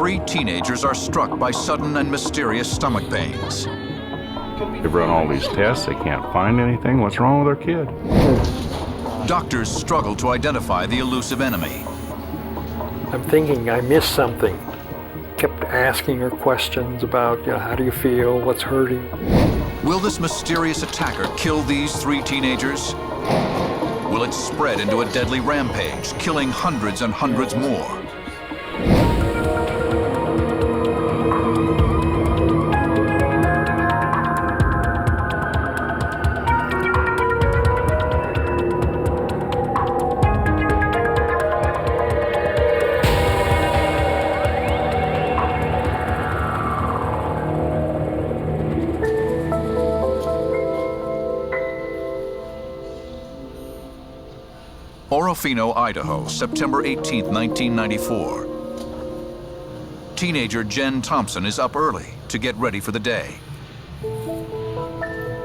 3 teenagers are struck by sudden and mysterious stomach pains. They've run all these tests, they can't find anything. What's wrong with our kid? Doctors struggle to identify the elusive enemy. I'm thinking I missed something. Kept asking her questions about, how do you feel, what's hurting? Will this mysterious attacker kill these 3 teenagers? Will it spread into a deadly rampage, killing hundreds and hundreds more? Orofino, Idaho, September 18, 1994. Teenager Jen Thompson is up early to get ready for the day.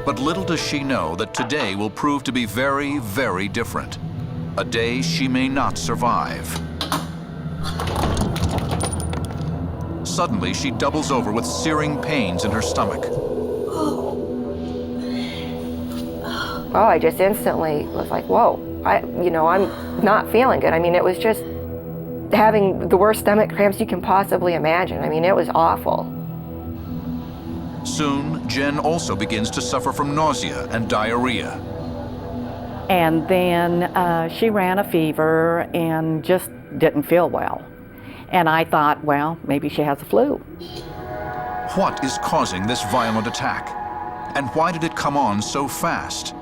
But little does she know that today will prove to be very, very different. A day she may not survive. Suddenly, she doubles over with searing pains in her stomach. Oh, I just instantly was like, whoa. I'm not feeling good. I mean, it was just having the worst stomach cramps you can possibly imagine. I mean, it was awful. Soon, Jen also begins to suffer from nausea and diarrhea. And then she ran a fever and just didn't feel well. And I thought, well, maybe she has the flu. What is causing this violent attack? And why did it come on so fast?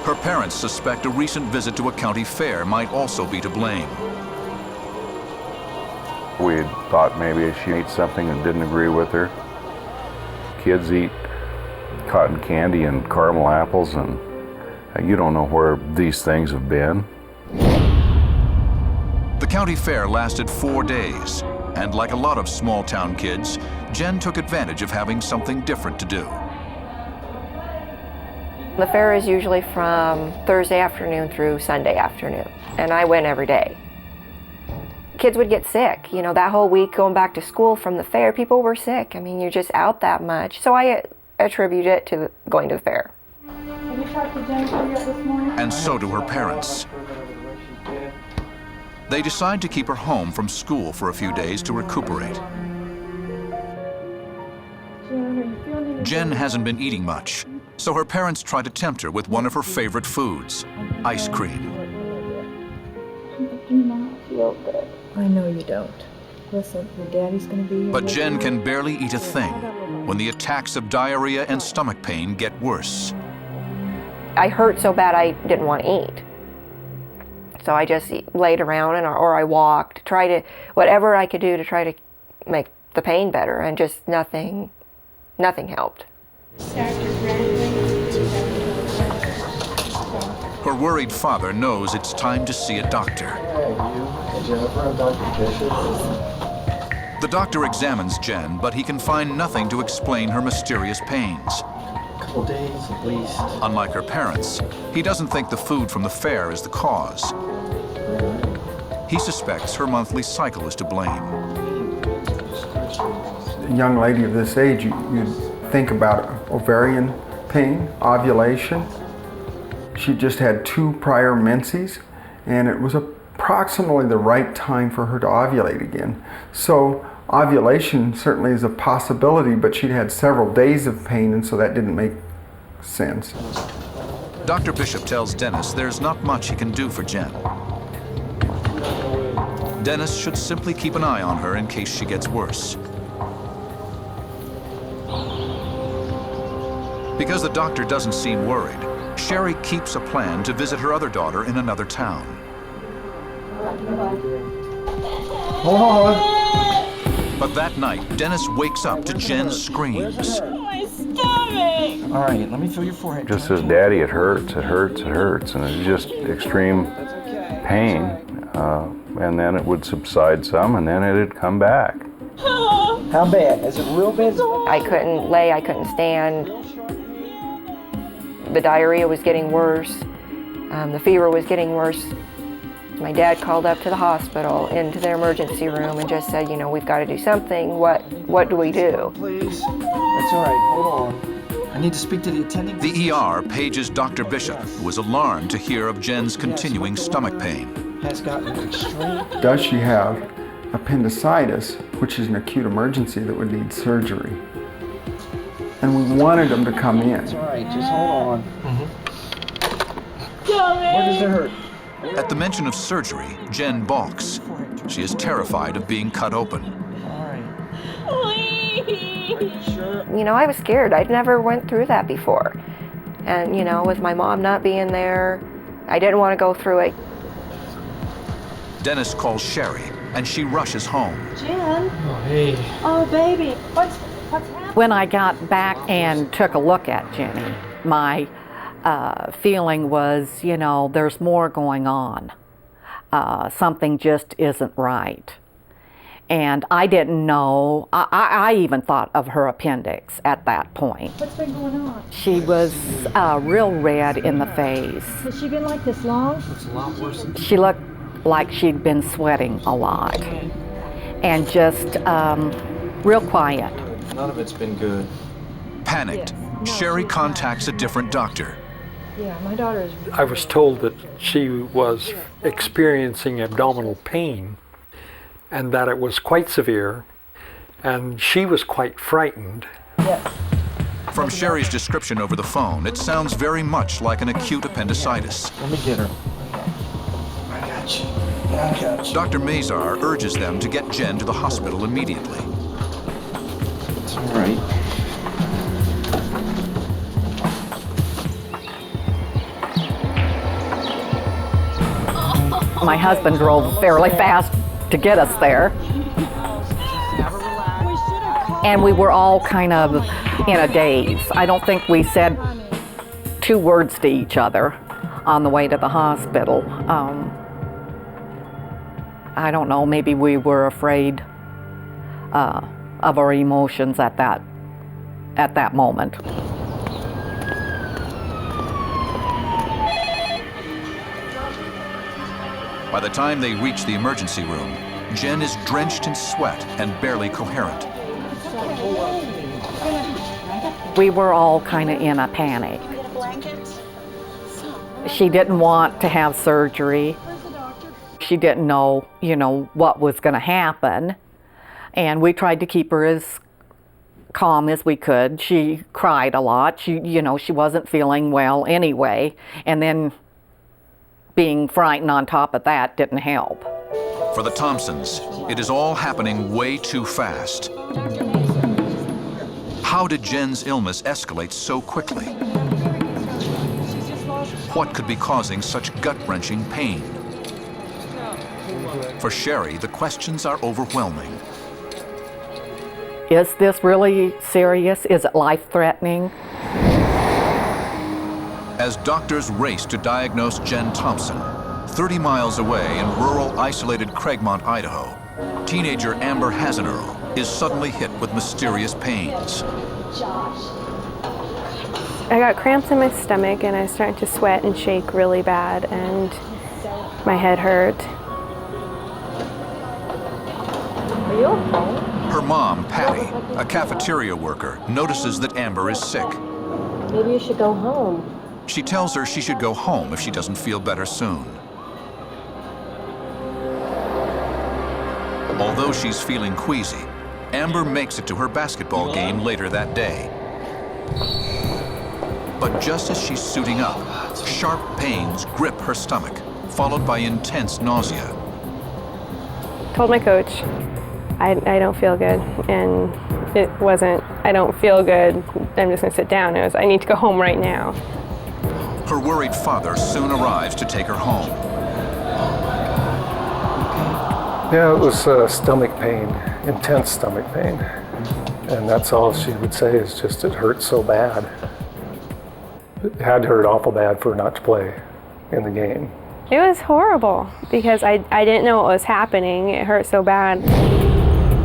Her parents suspect a recent visit to a county fair might also be to blame. We had thought maybe she ate something that didn't agree with her. Kids eat cotton candy and caramel apples, and you don't know where these things have been. The county fair lasted 4 days, and like a lot of small-town kids, Jen took advantage of having something different to do. The fair is usually from Thursday afternoon through Sunday afternoon, and I went every day. Kids would get sick. That whole week going back to school from the fair, people were sick. I mean, you're just out that much. So I attribute it to going to the fair. Have you talked to Jennifer yet this morning? And so do her parents. They decide to keep her home from school for a few days to recuperate. Jen hasn't been eating much, so her parents try to tempt her with one of her favorite foods, ice cream. I do not feel good. I know you don't. Listen, your daddy's gonna be here. But Jen can barely eat a thing when the attacks of diarrhea and stomach pain get worse. I hurt so bad I didn't want to eat. So I just laid around or I walked, whatever I could do to try to make the pain better, and just nothing helped. Her worried father knows it's time to see a doctor. The doctor examines Jen, but he can find nothing to explain her mysterious pains. Couple days at least. Unlike her parents, he doesn't think the food from the fair is the cause. He suspects her monthly cycle is to blame. A young lady of this age, you'd think about ovarian pain, ovulation. She just had 2 prior menses, and it was approximately the right time for her to ovulate again. So ovulation certainly is a possibility, but she'd had several days of pain, and so that didn't make sense. Dr. Bishop tells Dennis there's not much he can do for Jen. Dennis should simply keep an eye on her in case she gets worse. Because the doctor doesn't seem worried, Sherry keeps a plan to visit her other daughter in another town. Hold on. But that night, Dennis wakes up to Jen's screams. My stomach! All right, let me feel your forehead. Just says, Daddy, it hurts, it hurts, it hurts. And it's just extreme pain. And then it would subside some, and then it'd come back. How bad? Is it real bad? I couldn't lay, I couldn't stand. The diarrhea was getting worse. The fever was getting worse. My dad called up to the hospital, into their emergency room, and just said, you know, we've got to do something. What do we do? Please. That's all right. Hold on. I need to speak to the attending. The ER pages Dr. Bishop, who is alarmed to hear of Jen's continuing stomach pain. Has gotten extreme. Does she have appendicitis, which is an acute emergency that would need surgery? And we wanted them to come in. It's all right. Just hold on. Where does it hurt? At the mention of surgery, Jen balks. She is terrified of being cut open. All right. You know, I was scared. I'd never went through that before. And, you know, with my mom not being there, I didn't want to go through it. Dennis calls Sherry, and she rushes home. Jen? Oh, hey. Oh, baby. What's happening? When I got back and took a look at Jenny, my feeling was, you know, there's more going on. Something just isn't right. And I didn't know, I even thought of her appendix at that point. What's been going on? She was real red in the face. Has she been like this long? Looks a lot worse. She looked like she'd been sweating a lot. And just real quiet. None of it's been good. Panicked, Sherry contacts a different doctor. Yeah, my daughter is. I was told that she was experiencing abdominal pain and that it was quite severe, and she was quite frightened. Yes. From Sherry's description over the phone, it sounds very much like an acute appendicitis. Let me get her. I got you. I got you. Dr. Mazar urges them to get Jen to the hospital immediately. It's all right. My husband drove fairly fast to get us there. And we were all kind of in a daze. I don't think we said 2 words to each other on the way to the hospital. I don't know, maybe we were afraid of our emotions at that moment. By the time they reach the emergency room, Jen is drenched in sweat and barely coherent. We were all kind of in a panic. She didn't want to have surgery. She didn't know, you know, what was going to happen. And we tried to keep her as calm as we could. She cried a lot. She wasn't feeling well anyway. And then being frightened on top of that didn't help. For the Thompsons, it is all happening way too fast. How did Jen's illness escalate so quickly? What could be causing such gut-wrenching pain? For Sherry, the questions are overwhelming. Is this really serious? Is it life-threatening? As doctors race to diagnose Jen Thompson, 30 miles away in rural, isolated Craigmont, Idaho, teenager Amber Hasenerl is suddenly hit with mysterious pains. I got cramps in my stomach and I was starting to sweat and shake really bad and my head hurt. Are you okay? Her mom, Patty, a cafeteria worker, notices that Amber is sick. Maybe you should go home. She tells her she should go home if she doesn't feel better soon. Although she's feeling queasy, Amber makes it to her basketball game later that day. But just as she's suiting up, sharp pains grip her stomach, followed by intense nausea. Told my coach, I don't feel good, and it wasn't, I don't feel good, I'm just gonna sit down. It was, I need to go home right now. Her worried father soon arrives to take her home. Yeah, it was stomach pain, intense stomach pain. And that's all she would say is just it hurt so bad. It had to hurt awful bad for her not to play in the game. It was horrible because I didn't know what was happening. It hurt so bad.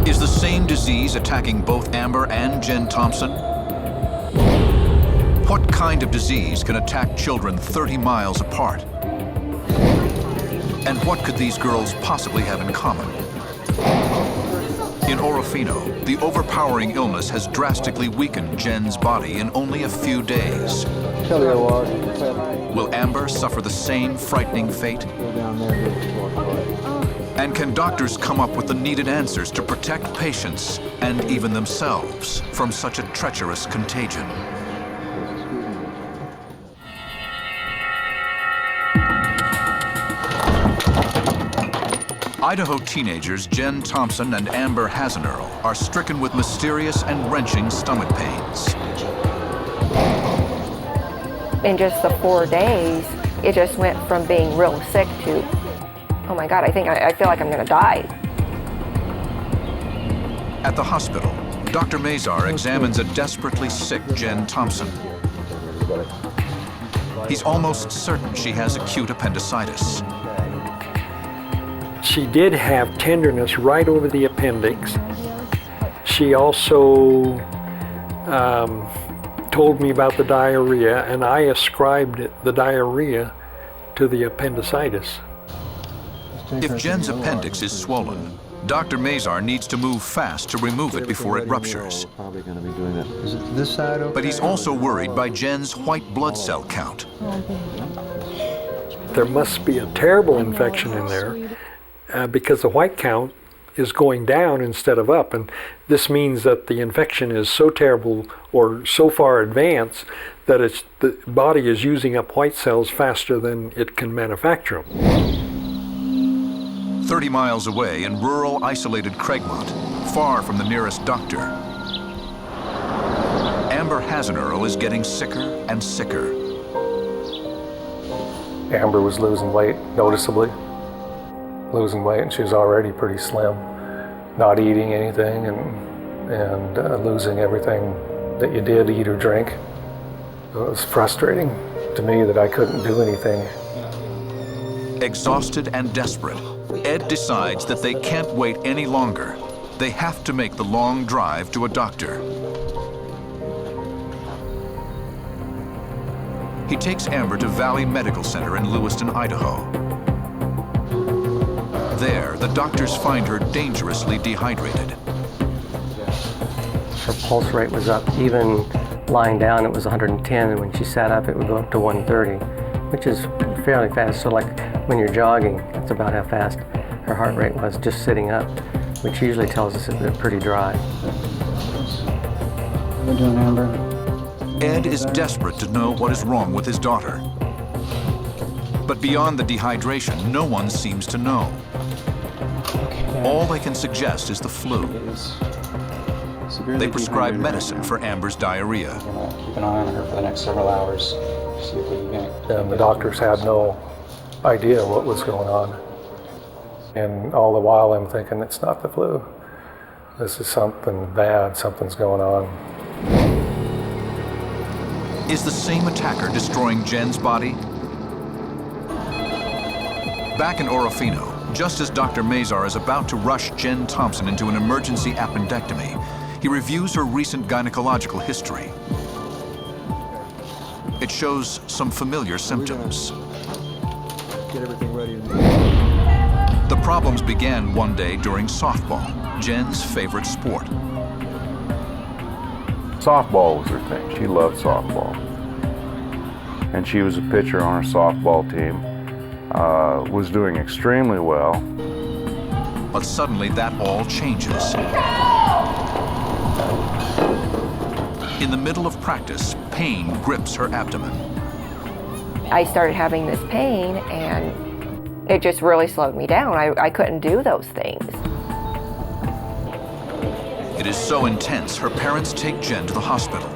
Is the same disease attacking both Amber and Jen Thompson? What kind of disease can attack children 30 miles apart? And what could these girls possibly have in common? In Orofino, the overpowering illness has drastically weakened Jen's body in only a few days. Will Amber suffer the same frightening fate? And can doctors come up with the needed answers to protect patients and even themselves from such a treacherous contagion? Idaho teenagers Jen Thompson and Amber Hasenerl are stricken with mysterious and wrenching stomach pains. In just the 4 days, it just went from being real sick to, oh my God, I feel like I'm gonna die. At the hospital, Dr. Mazar examines a desperately sick Jen Thompson. He's almost certain she has acute appendicitis. She did have tenderness right over the appendix. She also told me about the diarrhea, and I ascribed the diarrhea to the appendicitis. If Jen's appendix is swollen, Dr. Mazar needs to move fast to remove it before it ruptures. But he's also worried by Jen's white blood cell count. There must be a terrible infection in there because the white count is going down instead of up, and this means that the infection is so terrible or so far advanced that the body is using up white cells faster than it can manufacture them. 30 miles away in rural, isolated Craigmont, far from the nearest doctor, Amber Hasenerl is getting sicker and sicker. Amber was losing weight noticeably. Losing weight, and she was already pretty slim, not eating anything and losing everything that you did eat or drink. It was frustrating to me that I couldn't do anything. Exhausted and desperate, Ed decides that they can't wait any longer. They have to make the long drive to a doctor. He takes Amber to Valley Medical Center in Lewiston, Idaho. There, the doctors find her dangerously dehydrated. Her pulse rate was up. Even lying down, it was 110, and when she sat up, it would go up to 130, which is fairly fast. So like when you're jogging, that's about how fast her heart rate was just sitting up, which usually tells us that they're pretty dry. How you doing, Amber? Ed is desperate to know what is wrong with his daughter. But beyond the dehydration, no one seems to know. All they can suggest is the flu. They prescribe medicine for Amber's diarrhea. We're going to keep an eye on her for the next several hours, see if we can get... And the doctors had no idea what was going on. And all the while I'm thinking, it's not the flu. This is something bad, something's going on. Is the same attacker destroying Jen's body? Back in Orofino, just as Dr. Mazar is about to rush Jen Thompson into an emergency appendectomy, he reviews her recent gynecological history. It shows some familiar symptoms. Get everything ready. The problems began one day during softball, Jen's favorite sport. Softball was her thing. She loved softball. And she was a pitcher on our softball team. Was doing extremely well. But suddenly that all changes. In the middle of practice, pain grips her abdomen. I started having this pain, and it just really slowed me down. I couldn't do those things. It is so intense, her parents take Jen to the hospital.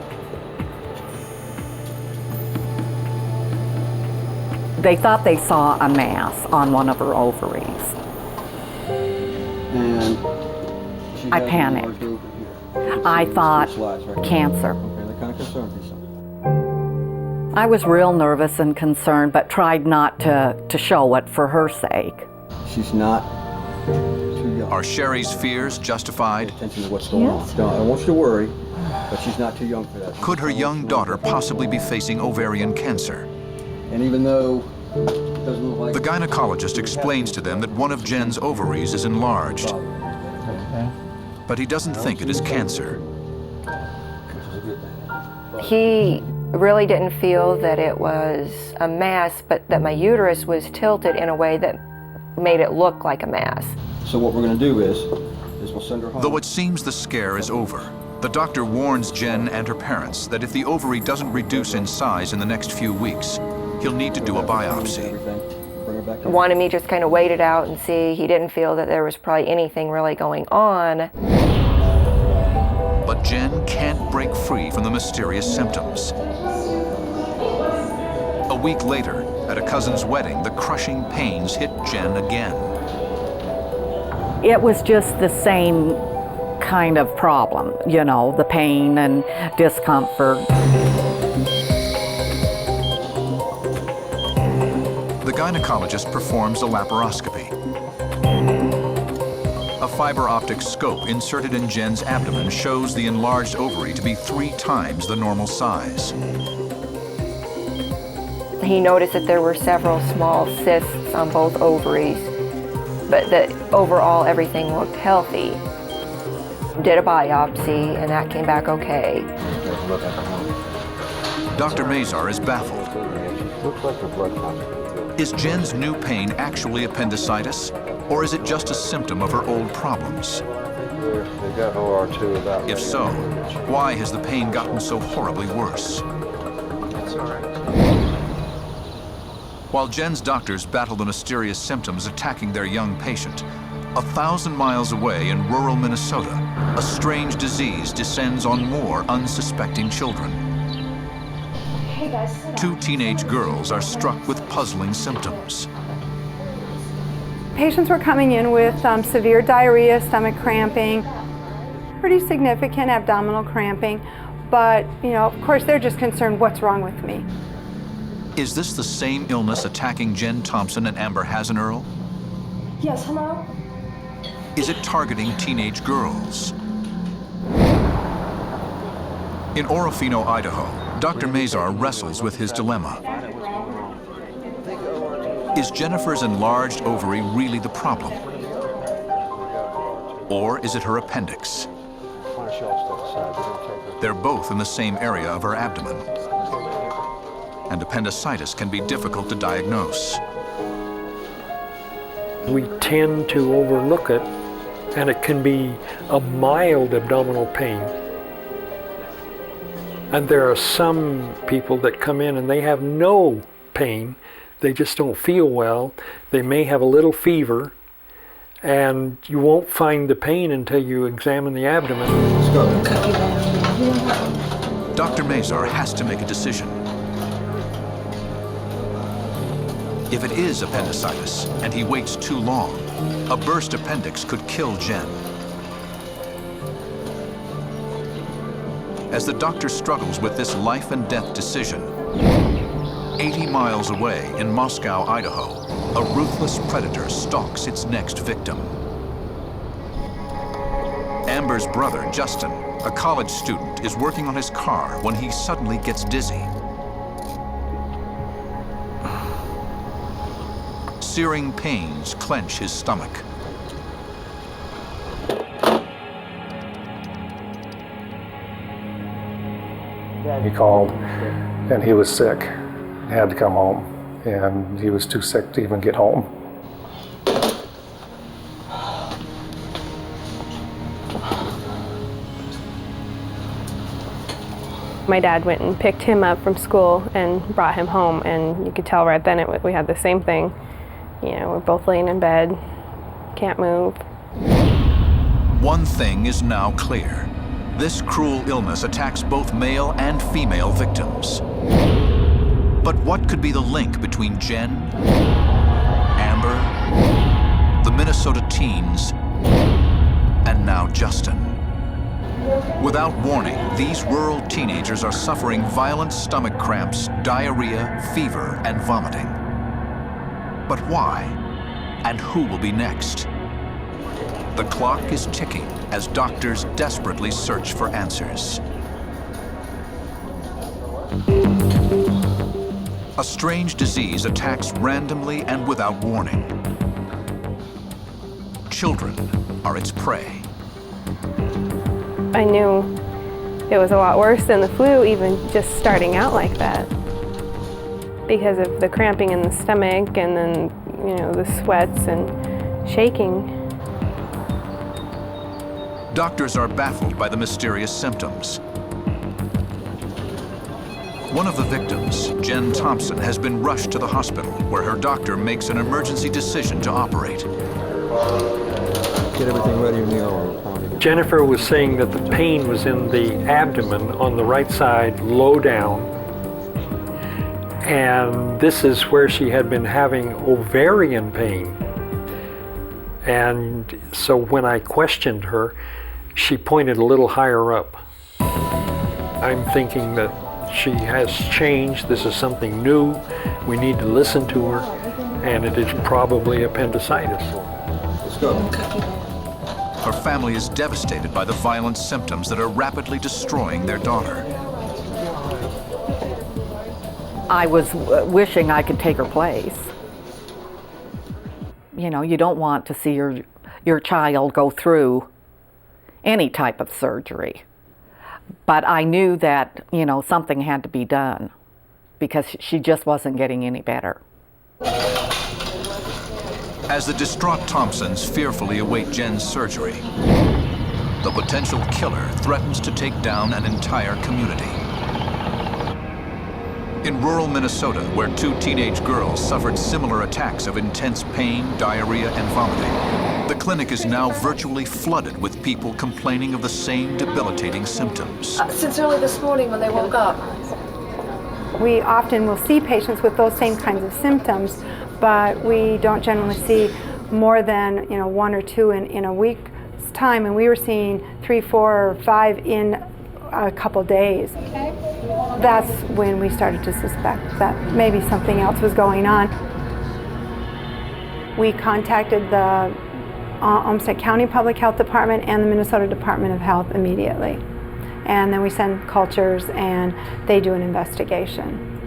They thought they saw a mass on one of her ovaries. And I panicked. I thought cancer. Okay, they're kind of concerned for something. I was real nervous and concerned, but tried not to show it for her sake. She's not too young. Are Sherry's fears justified? Attention to what's going on. I don't want you to worry, but she's not too young for that. Could her young daughter possibly be facing ovarian cancer? And even though The gynecologist explains to them that one of Jen's ovaries is enlarged, but he doesn't think it is cancer. He really didn't feel that it was a mass, but that my uterus was tilted in a way that made it look like a mass. So what we're going to do is we'll send her home. Though it seems the scare is over, the doctor warns Jen and her parents that if the ovary doesn't reduce in size in the next few weeks, he'll need to do a biopsy. Wanted me just kind of wait it out and see. He didn't feel that there was probably anything really going on. But Jen can't break free from the mysterious symptoms. A week later, at a cousin's wedding, the crushing pains hit Jen again. It was just the same kind of problem, you know, the pain and discomfort. The gynecologist performs a laparoscopy. A fiber optic scope inserted in Jen's abdomen shows the enlarged ovary to be 3 times the normal size. He noticed that there were several small cysts on both ovaries, but that overall everything looked healthy. Did a biopsy and that came back okay. Dr. Mazar is baffled. Is Jen's new pain actually appendicitis, or is it just a symptom of her old problems? If so, why has the pain gotten so horribly worse? While Jen's doctors battle the mysterious symptoms attacking their young patient, 1,000 miles away in rural Minnesota, a strange disease descends on more unsuspecting children. 2 teenage girls are struck with puzzling symptoms. Patients were coming in with severe diarrhea, stomach cramping, pretty significant abdominal cramping, but, you know, of course, they're just concerned, what's wrong with me? Is this the same illness attacking Jen Thompson and Amber Hasenerl? Yes, hello? Is it targeting teenage girls? In Orofino, Idaho, Dr. Mazar wrestles with his dilemma. Is Jennifer's enlarged ovary really the problem? Or is it her appendix? They're both in the same area of her abdomen. And appendicitis can be difficult to diagnose. We tend to overlook it, and it can be a mild abdominal pain. And there are some people that come in and they have no pain. They just don't feel well. They may have a little fever, and you won't find the pain until you examine the abdomen. Dr. Mazar has to make a decision. If it is appendicitis and he waits too long, a burst appendix could kill Jen. As the doctor struggles with this life and death decision, 80 miles away in Moscow, Idaho, a ruthless predator stalks its next victim. Amber's brother, Justin, a college student, is working on his car when he suddenly gets dizzy. Searing pains clench his stomach. He called, and he was sick. He had to come home, and he was too sick to even get home. My dad went and picked him up from school and brought him home, and you could tell right then we had the same thing. You know, we're both laying in bed, can't move. One thing is now clear. This cruel illness attacks both male and female victims. But what could be the link between Jen, Amber, the Minnesota teens, and now Justin? Without warning, these rural teenagers are suffering violent stomach cramps, diarrhea, fever, and vomiting. But why? And who will be next? The clock is ticking as doctors desperately search for answers. A strange disease attacks randomly and without warning. Children are its prey. I knew it was a lot worse than the flu, even just starting out like that, because of the cramping in the stomach and then, the sweats and shaking. Doctors are baffled by the mysterious symptoms. One of the victims, Jen Thompson, has been rushed to the hospital where her doctor makes an emergency decision to operate. Get everything ready in the hour. Jennifer was saying that the pain was in the abdomen on the right side, low down. And this is where she had been having ovarian pain. And so when I questioned her, she pointed a little higher up. I'm thinking that she has changed, this is something new, we need to listen to her, and it is probably appendicitis. Let's go. Her family is devastated by the violent symptoms that are rapidly destroying their daughter. I was wishing I could take her place. You don't want to see your child go through any type of surgery. But I knew that, something had to be done because she just wasn't getting any better. As the distraught Thompsons fearfully await Jen's surgery, the potential killer threatens to take down an entire community. In rural Minnesota, where 2 teenage girls suffered similar attacks of intense pain, diarrhea, and vomiting, the clinic is now virtually flooded with people complaining of the same debilitating symptoms. Since early this morning when they woke up. We often will see patients with those same kinds of symptoms, but we don't generally see more than 1 or 2 in a week's time, and we were seeing 3, 4, or 5 in a couple days. Okay. That's when we started to suspect that maybe something else was going on. We contacted the Olmsted County Public Health Department and the Minnesota Department of Health immediately. And then we send cultures and they do an investigation.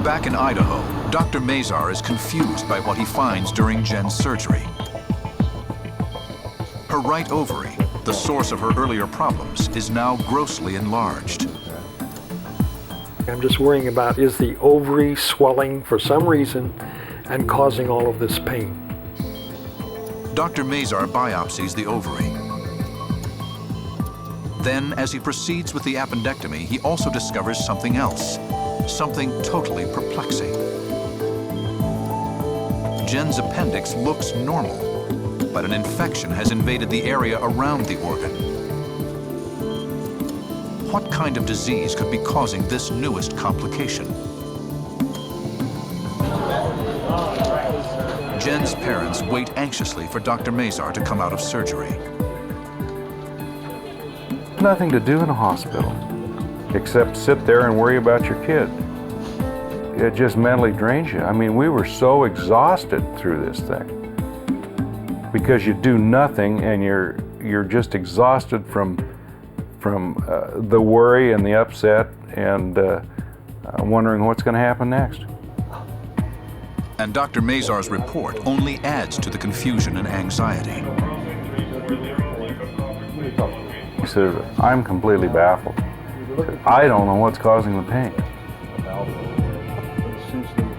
Back in Idaho, Dr. Mazar is confused by what he finds during Jen's surgery. Her right ovary, the source of her earlier problems, is now grossly enlarged. I'm just worrying about, is the ovary swelling for some reason and causing all of this pain? Dr. Mazar biopsies the ovary. Then, as he proceeds with the appendectomy, he also discovers something else, something totally perplexing. Jen's appendix looks normal, but an infection has invaded the area around the organ. What kind of disease could be causing this newest complication? Jen's parents wait anxiously for Dr. Mazar to come out of surgery. Nothing to do in a hospital except sit there and worry about your kid. It just mentally drains you. I mean, we were so exhausted through this thing because you do nothing and you're just exhausted from the worry and the upset and wondering what's going to happen next. And Dr. Mazar's report only adds to the confusion and anxiety. He says, I'm completely baffled. I don't know what's causing the pain.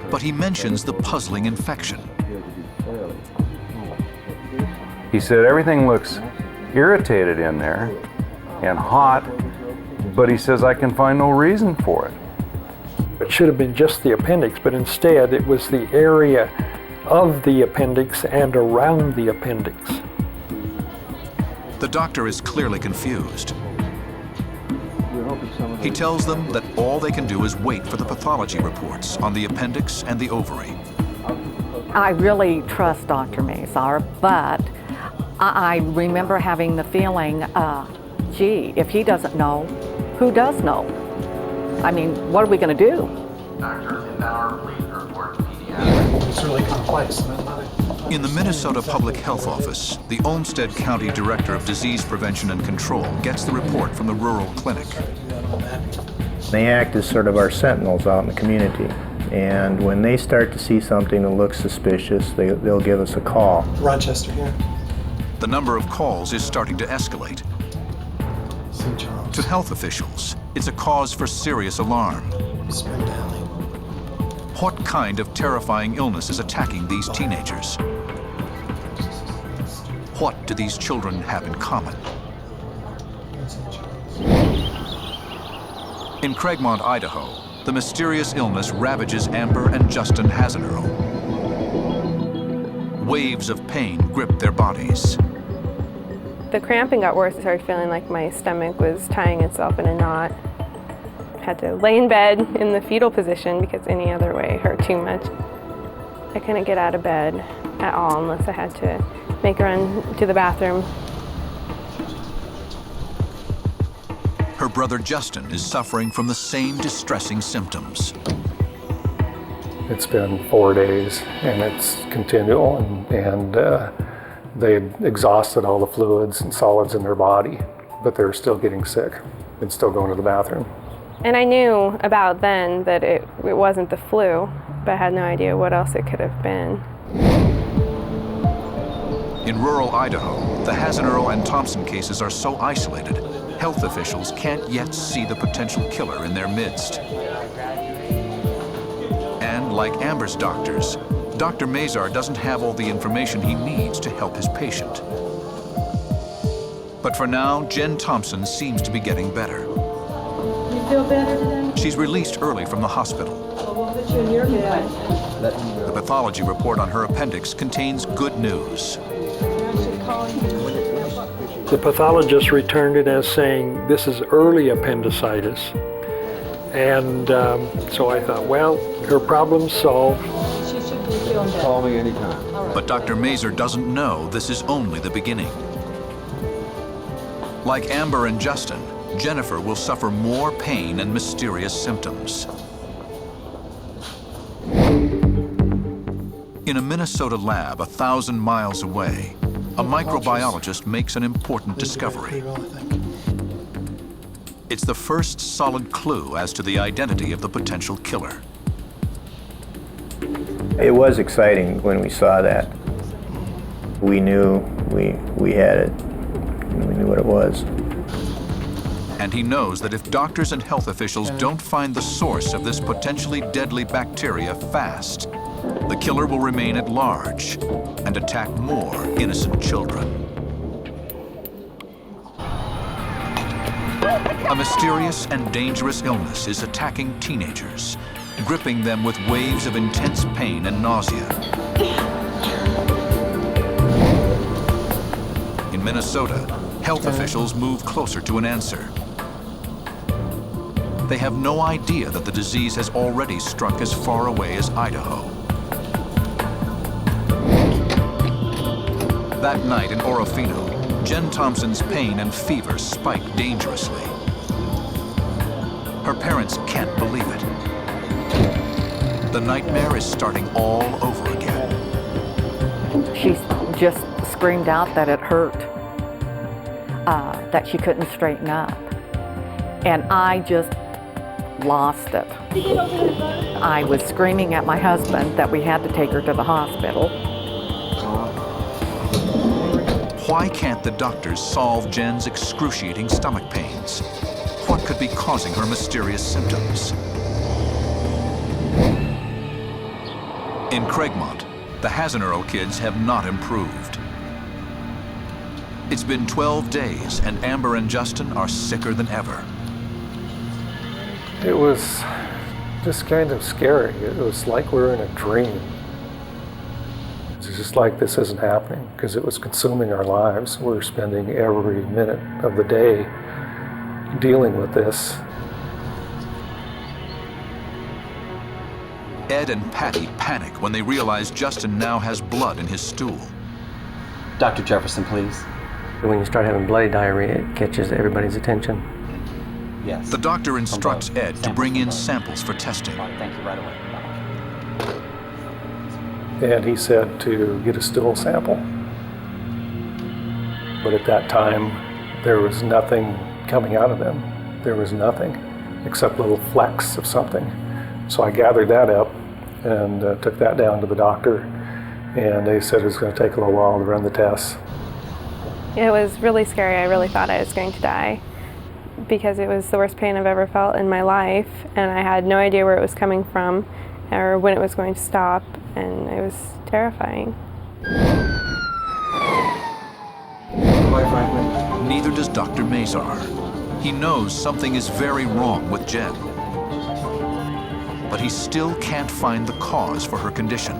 But he mentions the puzzling infection. He said everything looks irritated in there and hot, but he says I can find no reason for it. It should have been just the appendix, but instead it was the area of the appendix and around the appendix. The doctor is clearly confused. He tells them that all they can do is wait for the pathology reports on the appendix and the ovary. I really trust Dr. Mazar, but I remember having the feeling, gee, if he doesn't know, who does know? I mean, what are we going to do? It's really complex. In the Minnesota Public Health Office, the Olmsted County Director of Disease Prevention and Control gets the report from the rural clinic. They act as sort of our sentinels out in the community. And when they start to see something that looks suspicious, they'll give us a call. Rochester here. The number of calls is starting to escalate. St. Charles. To health officials, it's a cause for serious alarm. Spring Valley. What kind of terrifying illness is attacking these teenagers? What do these children have in common? In Craigmont, Idaho, the mysterious illness ravages Amber and Justin Hasenerl. Waves of pain grip their bodies. The cramping got worse. I started feeling like my stomach was tying itself in a knot. Had to lay in bed in the fetal position because any other way hurt too much. I couldn't get out of bed at all unless I had to make a run to the bathroom. Her brother Justin is suffering from the same distressing symptoms. It's been 4 days and it's continual, and they had exhausted all the fluids and solids in their body, but they're still getting sick and still going to the bathroom. And I knew about then that it wasn't the flu, but I had no idea what else it could have been. In rural Idaho, the Hasenerl and Thompson cases are so isolated, health officials can't yet see the potential killer in their midst. And like Amber's doctors, Dr. Mazar doesn't have all the information he needs to help his patient. But for now, Jen Thompson seems to be getting better. You feel better today? She's released early from the hospital. Well, we'll put you in your bed. The pathology report on her appendix contains good news. The pathologist returned it as saying, this is early appendicitis. And so I thought, well, her problem's solved. She should be feeling better. Call me anytime. But Dr. Mazar doesn't know this is only the beginning. Like Amber and Justin, Jennifer will suffer more pain and mysterious symptoms. In a Minnesota lab 1,000 miles away, a microbiologist makes an important discovery. It's the first solid clue as to the identity of the potential killer. It was exciting when we saw that. We knew we had it. We knew what it was. And he knows that if doctors and health officials don't find the source of this potentially deadly bacteria fast, the killer will remain at large and attack more innocent children. A mysterious and dangerous illness is attacking teenagers, gripping them with waves of intense pain and nausea. In Minnesota, health officials move closer to an answer. They have no idea that the disease has already struck as far away as Idaho. That night in Orofino, Jen Thompson's pain and fever spike dangerously. Her parents can't believe it. The nightmare is starting all over again. She just screamed out that it hurt, that she couldn't straighten up. And I just lost it. I was screaming at my husband that we had to take her to the hospital. Why can't the doctors solve Jen's excruciating stomach pains? What could be causing her mysterious symptoms? In Craigmont, the Hasenerl kids have not improved. It's been 12 days and Amber and Justin are sicker than ever. It was just kind of scary. It was like we were in a dream. It's just like this isn't happening because it was consuming our lives. We're spending every minute of the day dealing with this. Ed and Patty panic when they realize Justin now has blood in his stool. Dr. Jefferson, please. When you start having bloody diarrhea, it catches everybody's attention. Yes. The doctor instructs Ed to bring in samples for testing. Thank you, right away. And he said to get a stool sample. But at that time, there was nothing coming out of them. There was nothing. except little flecks of something. So I gathered that up and took that down to the doctor, and they said it was going to take a little while to run the tests. It was really scary. I really thought I was going to die because it was the worst pain I've ever felt in my life, and I had no idea where it was coming from or when it was going to stop, and it was terrifying. Neither does Dr. Mazar. He knows something is very wrong with Jen, but he still can't find the cause for her condition.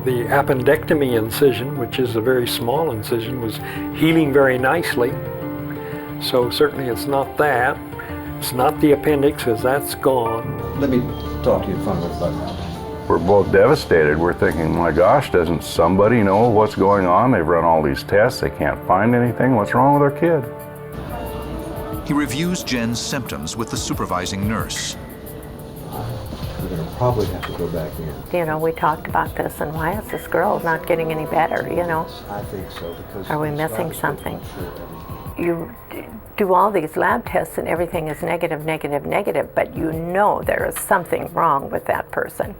The appendectomy incision, which is a very small incision, was healing very nicely. So certainly it's not that. It's not the appendix, because that's gone. Let me talk to you about that. We're both devastated. We're thinking, my gosh, doesn't somebody know what's going on? They've run all these tests. They can't find anything. What's wrong with our kid? He reviews Jen's symptoms with the supervising nurse. We're going to probably have to go back in. You know, we talked about this, and why is this girl not getting any better, you know? I think so, because... Are we missing something? You do all these lab tests and everything is negative, negative, negative, but you know there is something wrong with that person.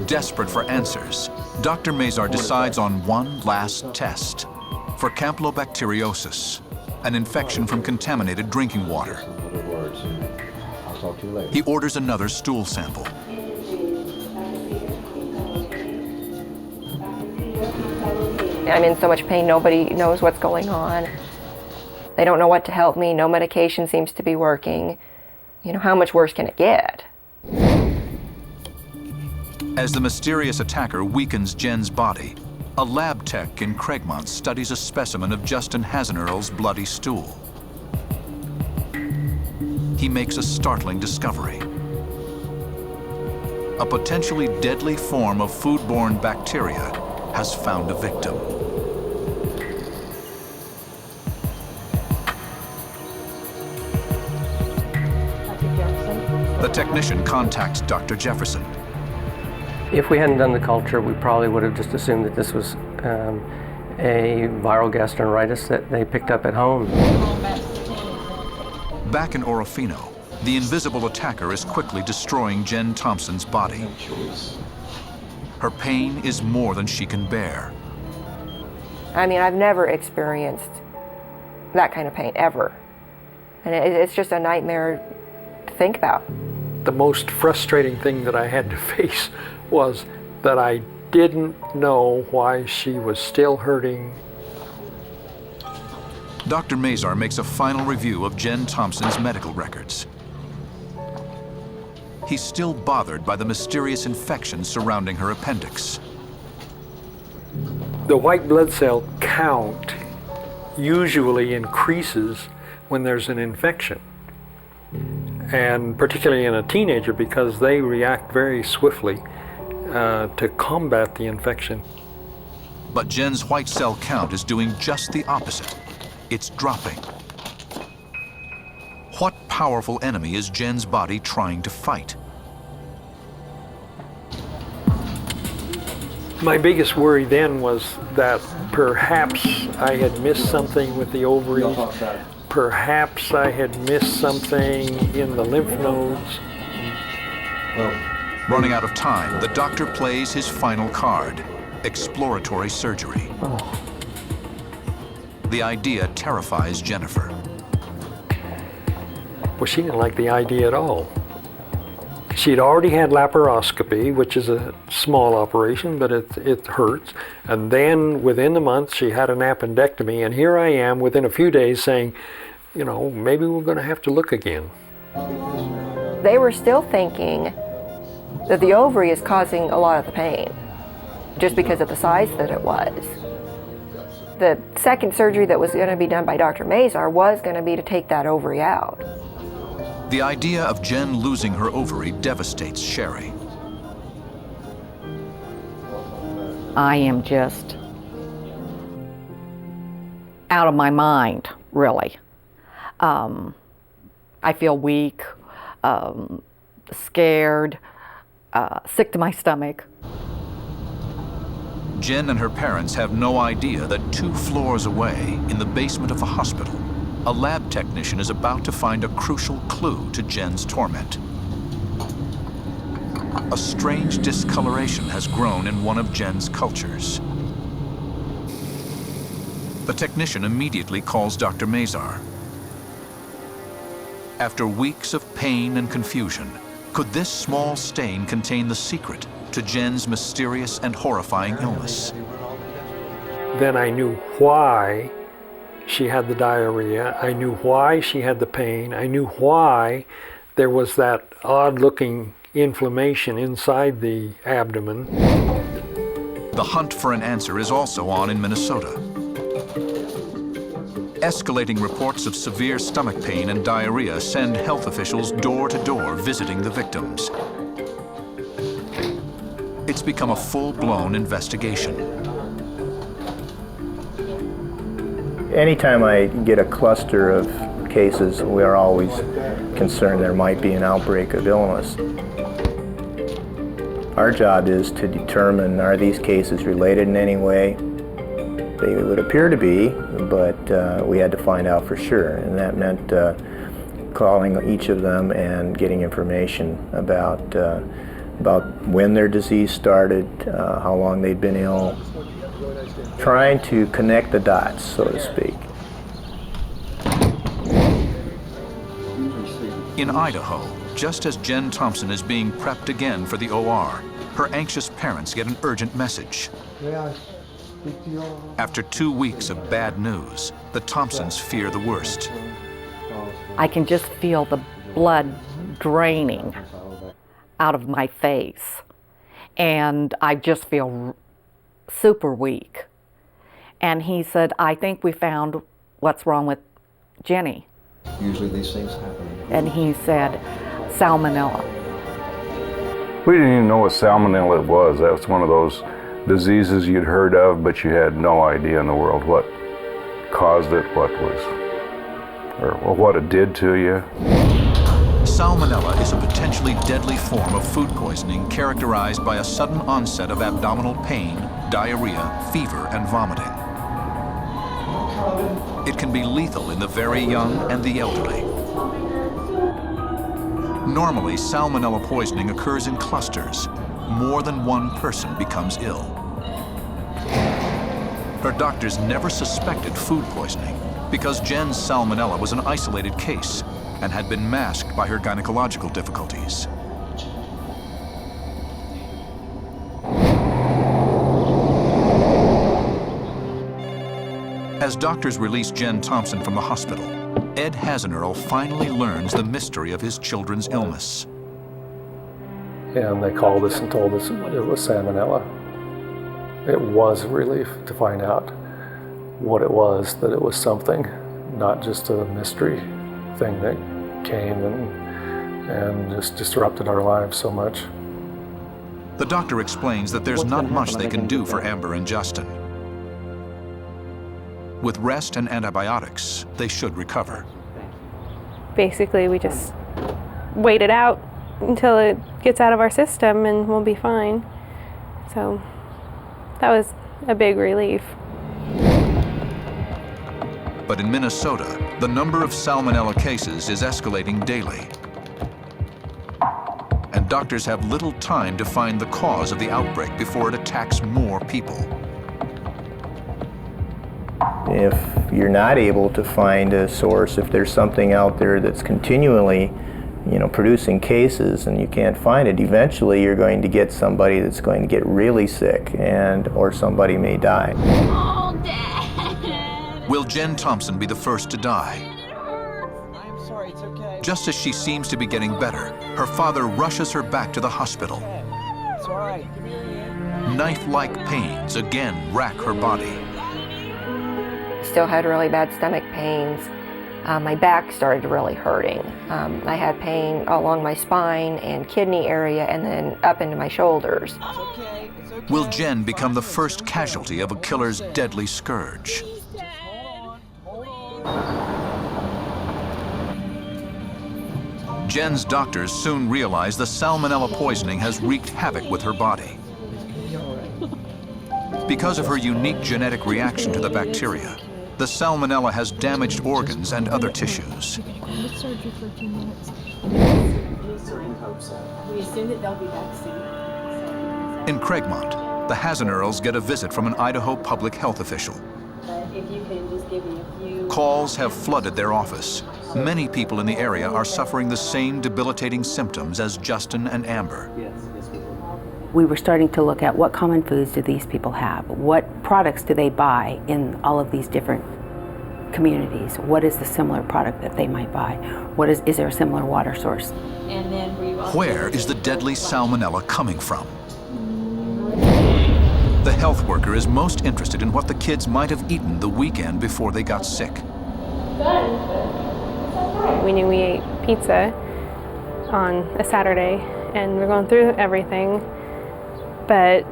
Desperate for answers, Dr. Mazar decides on one last test for campylobacteriosis, an infection from contaminated drinking water. He orders another stool sample. I'm in so much pain, nobody knows what's going on. They don't know what to help me. No medication seems to be working. You know, how much worse can it get? As the mysterious attacker weakens Jen's body, a lab tech in Craigmont studies a specimen of Justin Hasenerl's bloody stool. He makes a startling discovery. A potentially deadly form of foodborne bacteria has found a victim. The technician contacts Dr. Jefferson. If we hadn't done the culture, we probably would have just assumed that this was a viral gastroenteritis that they picked up at home. Back in Orofino, the invisible attacker is quickly destroying Jen Thompson's body. Her pain is more than she can bear. I mean, I've never experienced that kind of pain, ever. And it's just a nightmare to think about. The most frustrating thing that I had to face was that I didn't know why she was still hurting. Dr. Mazar makes a final review of Jen Thompson's medical records. He's still bothered by the mysterious infection surrounding her appendix. The white blood cell count usually increases when there's an infection, and particularly in a teenager, because they react very swiftly to combat the infection. But Jen's white cell count is doing just the opposite. It's dropping. What powerful enemy is Jen's body trying to fight? My biggest worry then was that perhaps I had missed something with the ovaries. Perhaps I had missed something in the lymph nodes. Running out of time, the doctor plays his final card, exploratory surgery. The idea terrifies Jennifer. Well, she didn't like the idea at all. She'd already had laparoscopy, which is a small operation, but it hurts. And then within the month, she had an appendectomy. And here I am within a few days saying, you know, maybe we're going to have to look again. They were still thinking that the ovary is causing a lot of the pain, just because of the size that it was. The second surgery that was going to be done by Dr. Mazar was going to be to take that ovary out. The idea of Jen losing her ovary devastates Sherry. I am just out of my mind, really. I feel weak, scared, sick to my stomach. Jen and her parents have no idea that 2 floors away, in the basement of the hospital, a lab technician is about to find a crucial clue to Jen's torment. A strange discoloration has grown in one of Jen's cultures. The technician immediately calls Dr. Mazar. After weeks of pain and confusion, could this small stain contain the secret to Jen's mysterious and horrifying illness? Then I knew why she had the diarrhea. I knew why she had the pain. I knew why there was that odd-looking inflammation inside the abdomen. The hunt for an answer is also on in Minnesota. Escalating reports of severe stomach pain and diarrhea send health officials door to door visiting the victims. It's become a full-blown investigation. Anytime I get a cluster of cases, we are always concerned there might be an outbreak of illness. Our job is to determine, are these cases related in any way? They would appear to be, but we had to find out for sure, and that meant calling each of them and getting information about when their disease started, how long they'd been ill, trying to connect the dots, so to speak. In Idaho, just as Jen Thompson is being prepped again for the OR, her anxious parents get an urgent message. After 2 weeks of bad news, the Thompsons fear the worst. I can just feel the blood draining out of my face, and I just feel super weak. And he said, I think we found what's wrong with Jenny. Usually these things happen. And he said, salmonella. We didn't even know what salmonella was. That was one of those diseases you'd heard of, but you had no idea in the world what caused it, what it did to you. Salmonella is a potentially deadly form of food poisoning characterized by a sudden onset of abdominal pain, diarrhea, fever, and vomiting. It can be lethal in the very young and the elderly. Normally, salmonella poisoning occurs in clusters. More than one person becomes ill. Her doctors never suspected food poisoning because Jen's salmonella was an isolated case and had been masked by her gynecological difficulties. As doctors release Jen Thompson from the hospital, Ed Hasenerl finally learns the mystery of his children's illness. And they called us and told us it was salmonella. It was a relief to find out what it was, that it was something, not just a mystery thing that came and just disrupted our lives so much. The doctor explains that there's not much they can do for Amber and Justin. With rest and antibiotics, they should recover. Basically, we just wait it out until it gets out of our system and we'll be fine. So that was a big relief. But in Minnesota, the number of salmonella cases is escalating daily. And doctors have little time to find the cause of the outbreak before it attacks more people. If you're not able to find a source, if there's something out there that's continually, producing cases and you can't find it, eventually you're going to get somebody that's going to get really sick or somebody may die. Oh, Dad! Will Jen Thompson be the first to die? I'm sorry, it's okay. Just as she seems to be getting better, her father rushes her back to the hospital. It's all right. Give me your hand. Knife-like pains again rack her body. Still had really bad stomach pains. My back started really hurting. I had pain along my spine and kidney area and then up into my shoulders. It's okay. It's okay. Will Jen become the first casualty of a killer's deadly scourge? Hold on. Jen's doctors soon realize the salmonella poisoning has wreaked havoc with her body. Because of her unique genetic reaction to the bacteria, The salmonella has damaged organs and other tissues. Surgery for a few minutes. We assume that they'll be back soon. In Craigmont, the Hasenurls get a visit from an Idaho public health official. If you can just give me a few... Calls have flooded their office. Many people in the area are suffering the same debilitating symptoms as Justin and Amber. We were starting to look at what common foods do these people have? What products do they buy in all of these different communities? What is the similar product that they might buy? Is there a similar water source? And then Where is the deadly salmonella coming from? The health worker is most interested in what the kids might have eaten the weekend before they got sick. We knew we ate pizza on a Saturday, and we're going through everything, but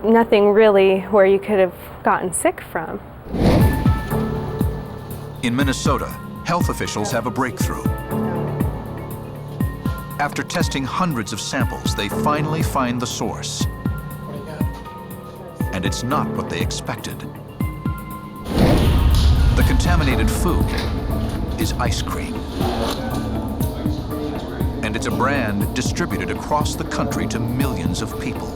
nothing really where you could have gotten sick from. In Minnesota, health officials have a breakthrough. After testing hundreds of samples, they finally find the source. And it's not what they expected. The contaminated food is ice cream. And it's a brand distributed across the country to millions of people.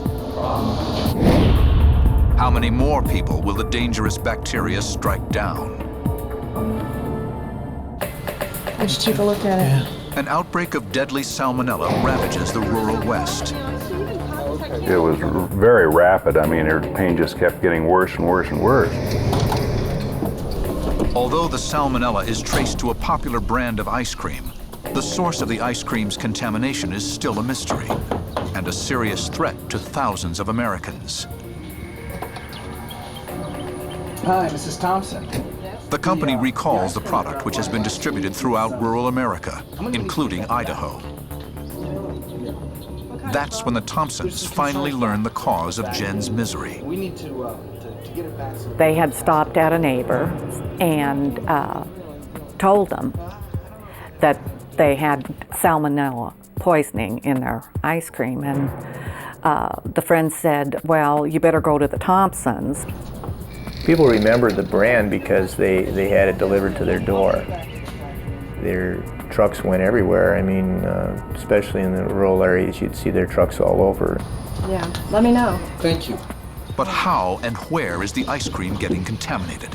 How many more people will the dangerous bacteria strike down? Let's take a look at it. An outbreak of deadly salmonella ravages the rural West. It was very rapid. I mean, her pain just kept getting worse and worse and worse. Although the salmonella is traced to a popular brand of ice cream, the source of the ice cream's contamination is still a mystery and a serious threat to thousands of Americans. Hi, Mrs. Thompson. The company recalls the product, which has been distributed throughout rural America, including Idaho. That's when the Thompsons finally learn the cause of Jen's misery. We need to get it back. They had stopped at a neighbor and told them that they had salmonella poisoning in their ice cream. And the friend said, well, you better go to the Thompsons. People remembered the brand because they had it delivered to their door. Their trucks went everywhere. I mean, especially in the rural areas, you'd see their trucks all over. Yeah, let me know. Thank you. But how and where is the ice cream getting contaminated?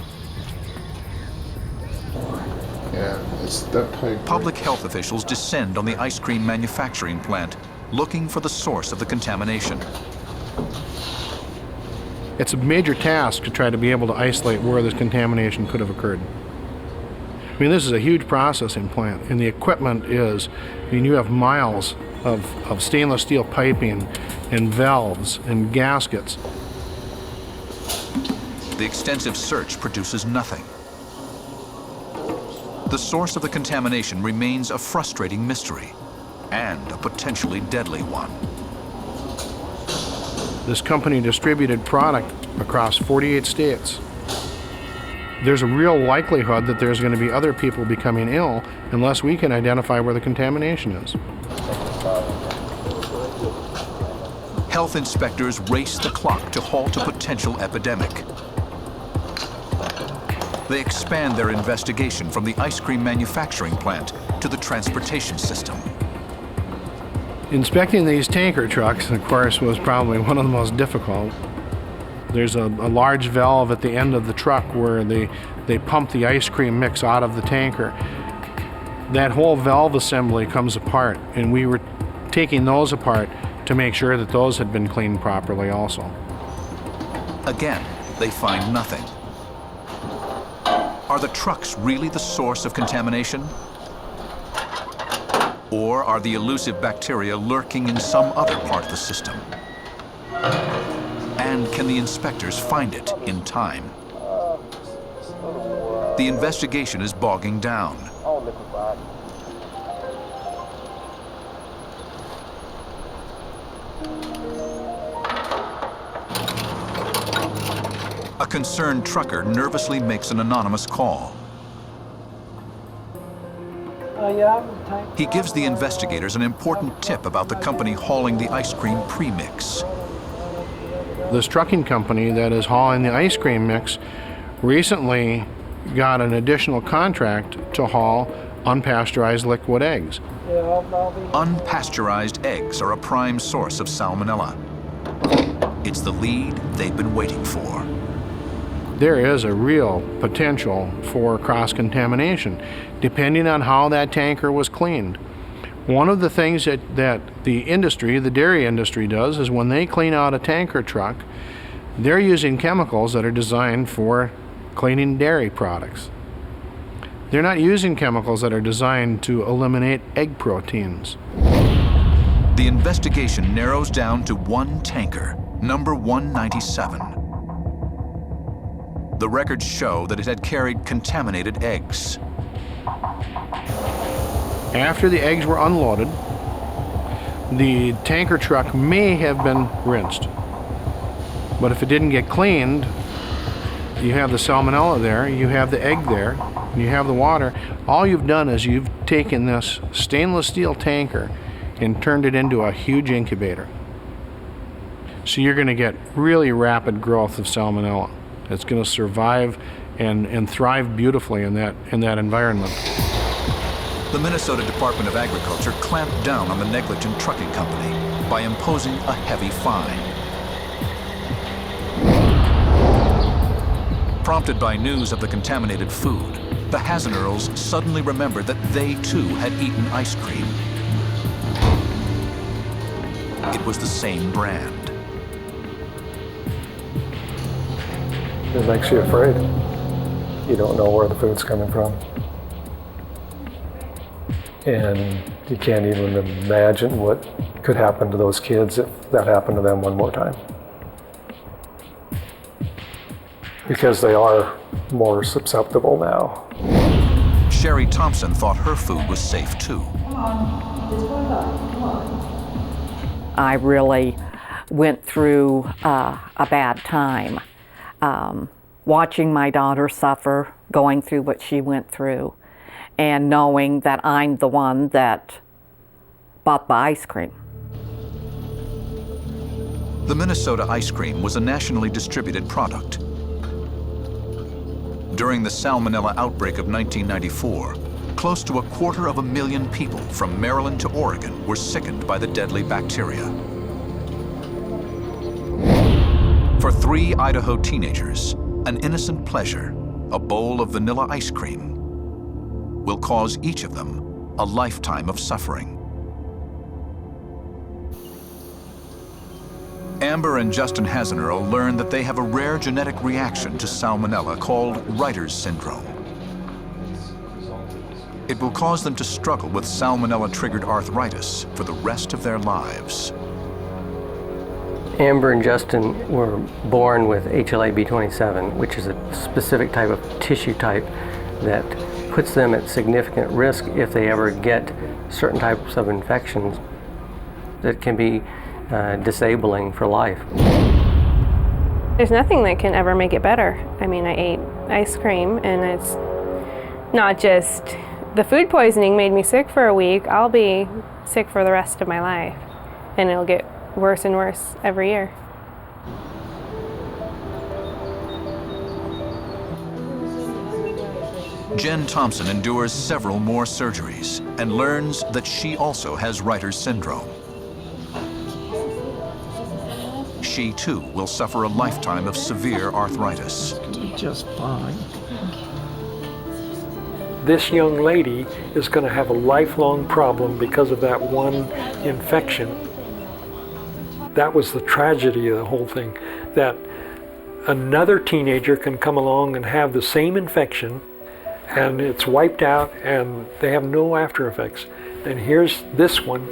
Yeah, it's that pipe. Public health officials descend on the ice cream manufacturing plant, looking for the source of the contamination. It's a major task to try to be able to isolate where this contamination could have occurred. I mean, this is a huge processing plant, and the equipment is, I mean, you have miles of stainless steel piping and valves and gaskets. The extensive search produces nothing. The source of the contamination remains a frustrating mystery and a potentially deadly one. This company distributed product across 48 states. There's a real likelihood that there's going to be other people becoming ill unless we can identify where the contamination is. Health inspectors race the clock to halt a potential epidemic. They expand their investigation from the ice cream manufacturing plant to the transportation system. Inspecting these tanker trucks, of course, was probably one of the most difficult. There's a large valve at the end of the truck where they pump the ice cream mix out of the tanker. That whole valve assembly comes apart, and we were taking those apart to make sure that those had been cleaned properly also. Again, they find nothing. Are the trucks really the source of contamination? Or are the elusive bacteria lurking in some other part of the system? And can the inspectors find it in time? The investigation is bogging down. A concerned trucker nervously makes an anonymous call. He gives the investigators an important tip about the company hauling the ice cream premix. This trucking company that is hauling the ice cream mix recently got an additional contract to haul unpasteurized liquid eggs. Unpasteurized eggs are a prime source of salmonella. It's the lead they've been waiting for. There is a real potential for cross-contamination, depending on how that tanker was cleaned. One of the things that the industry, the dairy industry, does is when they clean out a tanker truck, they're using chemicals that are designed for cleaning dairy products. They're not using chemicals that are designed to eliminate egg proteins. The investigation narrows down to one tanker, number 197. The records show that it had carried contaminated eggs. After the eggs were unloaded, the tanker truck may have been rinsed. But if it didn't get cleaned, you have the salmonella there, you have the egg there, and you have the water. All you've done is you've taken this stainless steel tanker and turned it into a huge incubator. So you're going to get really rapid growth of salmonella. It's going to survive and thrive beautifully in that environment. The Minnesota Department of Agriculture clamped down on the negligent trucking company by imposing a heavy fine. Prompted by news of the contaminated food, the Hasenerls suddenly remembered that they too had eaten ice cream. It was the same brand. It makes you afraid. You don't know where the food's coming from. And you can't even imagine what could happen to those kids if that happened to them one more time. Because they are more susceptible now. Sherry Thompson thought her food was safe too. I really went through a bad time. Watching my daughter suffer, going through what she went through, and knowing that I'm the one that bought the ice cream. The Minnesota ice cream was a nationally distributed product. During the salmonella outbreak of 1994, close to 250,000 people from Maryland to Oregon were sickened by the deadly bacteria. For 3 Idaho teenagers, an innocent pleasure, a bowl of vanilla ice cream, will cause each of them a lifetime of suffering. Amber and Justin Hasenerl learned that they have a rare genetic reaction to salmonella called Reiter's syndrome. It will cause them to struggle with salmonella-triggered arthritis for the rest of their lives. Amber and Justin were born with HLA-B27, which is a specific type of tissue type that puts them at significant risk if they ever get certain types of infections that can be disabling for life. There's nothing that can ever make it better. I mean, I ate ice cream, and it's not just the food poisoning made me sick for a week. I'll be sick for the rest of my life, and it'll get worse and worse every year. Jen Thompson endures several more surgeries and learns that she also has Reiter's syndrome. She too will suffer a lifetime of severe arthritis. Do just fine. This young lady is going to have a lifelong problem because of that one infection. That was the tragedy of the whole thing, that another teenager can come along and have the same infection and it's wiped out and they have no after effects. And here's this one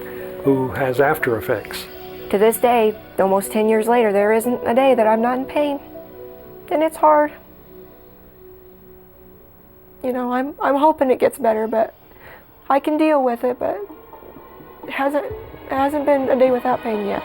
who has after effects. To this day, almost 10 years later, there isn't a day that I'm not in pain. And it's hard. You know, I'm hoping it gets better, but I can deal with it, but it hasn't been a day without pain yet.